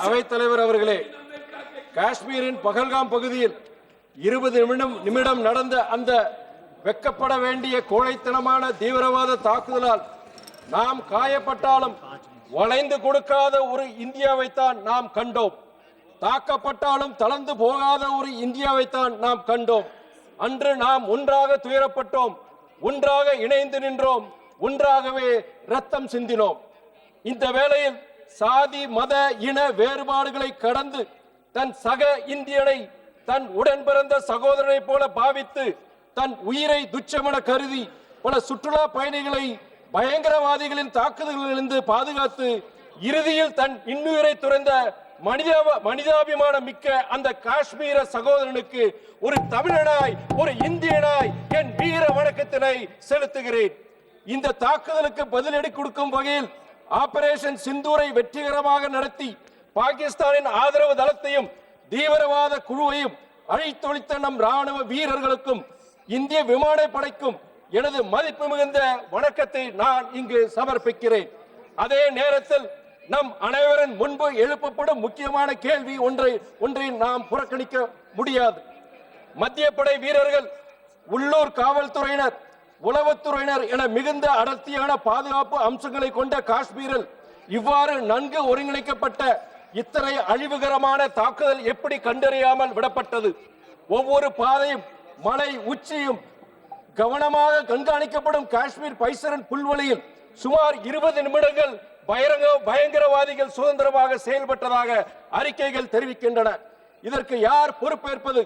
அவைத்தலைவர் அவர்களே, காஷ்மீரின் பகல்காம் பகுதியில் 20 நிமிடம் நடந்த அந்த வெக்கப்பட வேண்டிய கோழைத்தனமான தீவிரவாத தாக்குதலால் நாம் காயப்பட்டாலும் வளைந்து கொடுக்காத ஒரு இந்தியாவைத்தான் நாம் கண்டோம். தாக்கப்பட்டாலும் தளர்ந்து போகாத ஒரு இந்தியாவைத்தான் நாம் கண்டோம். அன்று நாம் ஒன்றாக துயரப்பட்டோம், ஒன்றாக இணைந்து நின்றோம், ஒன்றாகவே ரத்தம் சிந்தினோம். இந்த வேளையில் சாதி மத இன வேறுபாடுகளை கடந்து தன் சக இந்தியனை தன் உடன் பிறந்த சகோதரனை போல பாவித்து தன் உயிரை துச்சமென கருதி பல சுற்றுலா பயணிகளை பயங்கரவாதிகளின் தாக்குதல்களிலிருந்து பாதுகாத்து இறுதியில் தன் இன்னுயிரை துறந்த மனிதாபிமானம் மிக்க அந்த காஷ்மீர சகோதரனுக்கு ஒரு தமிழனாய் ஒரு இந்தியனாய் என் வீர வணக்கத்தினை செலுத்துகிறேன். இந்த தாக்குதலுக்கு பதிலடி கொடுக்கும் வகையில் ஆபரேஷன் சிந்தூரை வெற்றிகரமாக நடத்தி பாகிஸ்தானின் ஆதரவு தளத்தையும் தீவிரவாத குழுவையும் அழித்தொழித்த நம் ராணுவ வீரர்களுக்கும் இந்திய விமானப்படைக்கும் எனது மதிப்பு மிகுந்த வணக்கத்தை நான் இங்கு சமர்ப்பிக்கிறேன். அதே நேரத்தில் நம் அனைவரின் முன்பு எழுப்பப்படும் முக்கியமான கேள்வி ஒன்றை நாம் புறக்கணிக்க முடியாது. மத்திய படை வீரர்கள், உள்ளூர் காவல்துறையினர், உளவுத்துறையினர் என மிகுந்த அடர்த்தியான பாதுகாப்பு அம்சங்களை கொண்ட காஷ்மீரில் இவ்வாறு நன்கு ஒருங்கிணைக்கப்பட்ட இத்தனை அழிவுகரமான தாக்குதல் எப்படி கண்டறியாமல் விடப்பட்டது? ஒவ்வொரு பாதையும் மலை உச்சியும் கவனமாக கண்காணிக்கப்படும் காஷ்மீர் பைசரன் புல்வெளியில் சுமார் 20 நிமிடங்கள் பயங்கரவாதிகள் சுதந்திரமாக செயல்பட்டதாக அறிக்கைகள் தெரிவிக்கின்றன. இதற்கு யார் பொறுப்பேற்பது?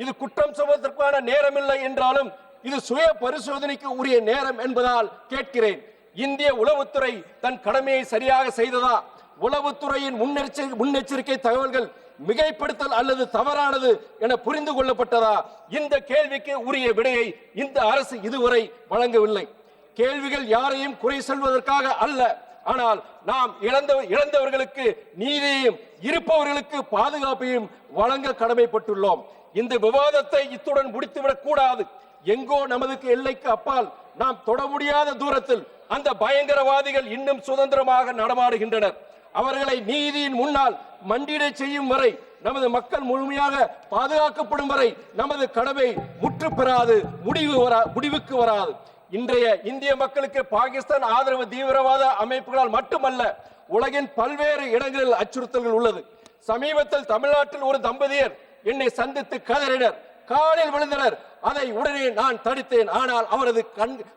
இது குற்றம் சுமத்துவதற்கான நேரமில்லை என்றாலும் இது சுய பரிசோதனைக்கு உரிய நேரம் என்பதால் கேட்கிறேன். இந்திய உளவுத்துறை தன் கடமையை சரியாக செய்ததா? உளவுத்துறையின் முன்னெச்சரிக்கை தகவல்கள் மிகைப்படுத்தல் அல்லது தவறானது என புரிந்து கொள்ளப்பட்டதா? இந்த கேள்விக்கு உரிய விடையை இந்த அரசு இதுவரை வழங்கவில்லை. கேள்விகள் யாரையும் குறை சொல்வதற்காக அல்ல, ஆனால் நாம் இழந்தவர்களுக்கு நீதியையும் இருப்பவர்களுக்கு பாதுகாப்பையும் வழங்க கடமைப்பட்டுள்ளோம். இந்த விவாதத்தை இத்துடன் முடித்துவிடக் கூடாது. எங்கோ நமது எல்லைக்கு அப்பால் நாம் தொட முடியாத தூரத்தில் அந்த பயங்கரவாதிகள் இன்னும் சுதந்திரமாக நடமாடுகின்றனர். அவர்களை நீதியின் முன்னால் மண்டியிட செய்யும் வரை, நமது மக்கள் முழுமையாக பாதுகாக்கப்படும் வரை நமது கடமை முற்று பெறாது, முடிவுக்கு வராது. இன்றைய இந்திய மக்களுக்கு பாகிஸ்தான் ஆதரவு தீவிரவாத அமைப்புகளால் மட்டுமல்ல, உலகின் பல்வேறு இடங்களில் அச்சுறுத்தல்கள் உள்ளது. சமீபத்தில் தமிழ்நாட்டில் ஒரு தம்பதியர் என்னை சந்தித்து கதறினர், காலில் விழுந்தனர். அதை உடனே நான் தடுத்தேன். ஆனால்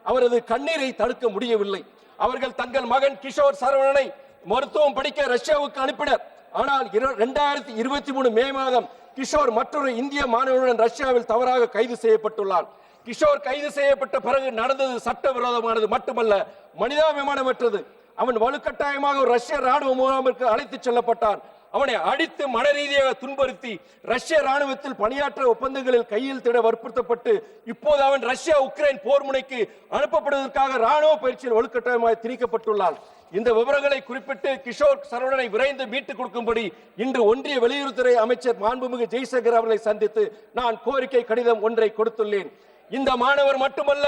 அவரது கண்ணீரை தடுக்க முடியவில்லை. அவர்கள் தங்கள் மகன் கிஷோர் சரவணனை மருத்துவம் படிக்க ரஷ்யாவுக்கு அனுப்பினர். ஆனால் 2023 மே மாதம் கிஷோர் மற்றொரு இந்திய மாணவனுடன் ரஷ்யாவில் தவறாக கைது செய்யப்பட்டுள்ளான். கிஷோர் கைது செய்யப்பட்ட பிறகு நடந்தது சட்டவிரோதமானது மட்டுமல்ல, மனிதாபிமானமற்றது. அவன் வலுக்கட்டாயமாக ரஷ்ய ராணுவ முகாமிற்கு அழைத்துச் செல்லப்பட்டான். அவனை அடித்து மன ரீதியாக துன்புறுத்தி ரஷ்ய ராணுவத்தில் பணியாற்ற ஒப்பந்தங்களில் கையெழுத்திட வற்புறுத்தப்பட்டு இப்போது அவன் ரஷ்யா உக்ரைன் போர் முனைக்கு அனுப்பப்படுவதற்காக ராணுவ பயிற்சியில் வலுக்கட்டாயமாக திணிக்கப்பட்டுள்ளான். இந்த விவரங்களை குறிப்பிட்டு கிஷோர் சரவணனை விரைந்து மீட்டுக் கொடுக்கும்படி இன்று ஒன்றிய வெளியுறவுத்துறை அமைச்சர் மாண்புமிகு ஜெய்சங்கர் அவர்களை சந்தித்து நான் கோரிக்கை கடிதம் ஒன்றை கொடுத்துள்ளேன். இந்த மாணவர் மட்டுமல்ல,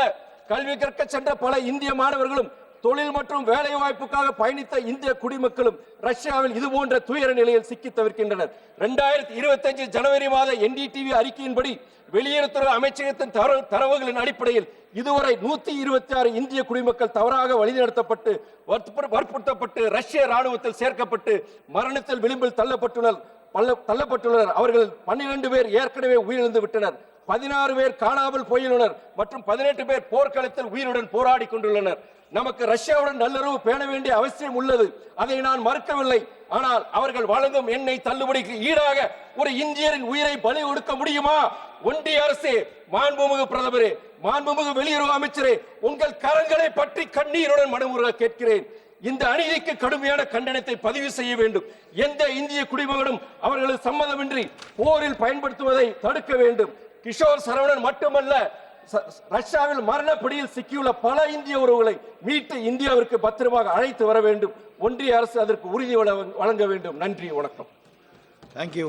கல்வி கற்க சென்ற பல இந்திய மாணவர்களும் தொழில் மற்றும் வேலை வாய்ப்புக்காக பயணித்த இந்திய குடிமக்களும் ரஷ்யாவில் இதுபோன்ற துயர நிலையில் சிக்கி தவிர்க்கின்றனர். 2025 ஜனவரி மாத NDTV அறிக்கையின்படி வெளியுறவுத்துறை அமைச்சகத்தின் தரவுகளின் அடிப்படையில் இதுவரை 126 இந்திய குடிமக்கள் தவறாக வழிநடத்தப்பட்டு வற்புறுத்தப்பட்டு ரஷ்ய ராணுவத்தில் சேர்க்கப்பட்டு மரணத்தில் விளிம்பில் தள்ளப்பட்டுள்ளனர். அவர்கள் 12 பேர் ஏற்கனவே உயிரிழந்து விட்டனர். 16 பேர் காணாமல் போயுள்ளனர் மற்றும் 18 பேர் போர்க்களத்தில் உயிருடன் போராடி கொண்டுள்ளனர். நமக்கு ரஷ்யாவுடன் நல்லுறவு பேண வேண்டிய அவசியம் உள்ளது, அதை நான் மறுக்கவில்லை. ஆனால் அவர்கள் வழங்கும் எண்ணெய் தள்ளுபடிக்கு ஈடாக ஒரு இந்தியரின் உயிரை பலி கொடுக்க முடியுமா? ஒன்றிய அரசே, மாண்புமிகு பிரதமரே, மாண்புமிகு வெளியுறவு அமைச்சரே, உங்கள் கரங்களை பற்றி கண்ணீருடன் மனமுருக கேட்கிறேன். இந்த அநீதிக்கு கடுமையான கண்டனத்தை பதிவு செய்ய வேண்டும். எந்த இந்திய குடிமகனும் அவர்களது சம்மதமின்றி போரில் பயன்படுத்துவதை தடுக்க வேண்டும். கிஷோர் சரவணன் மட்டுமல்ல, ரஷ்யாவில் மரணப்படியில் சிக்கியுள்ள பல இந்திய உறவுகளை மீட்டு இந்தியாவிற்கு பத்திரமாக அழைத்து வர வேண்டும். ஒன்றிய அரசு அதற்கு உறுதி வழங்க வேண்டும். நன்றி, வணக்கம். தேங்க்யூ.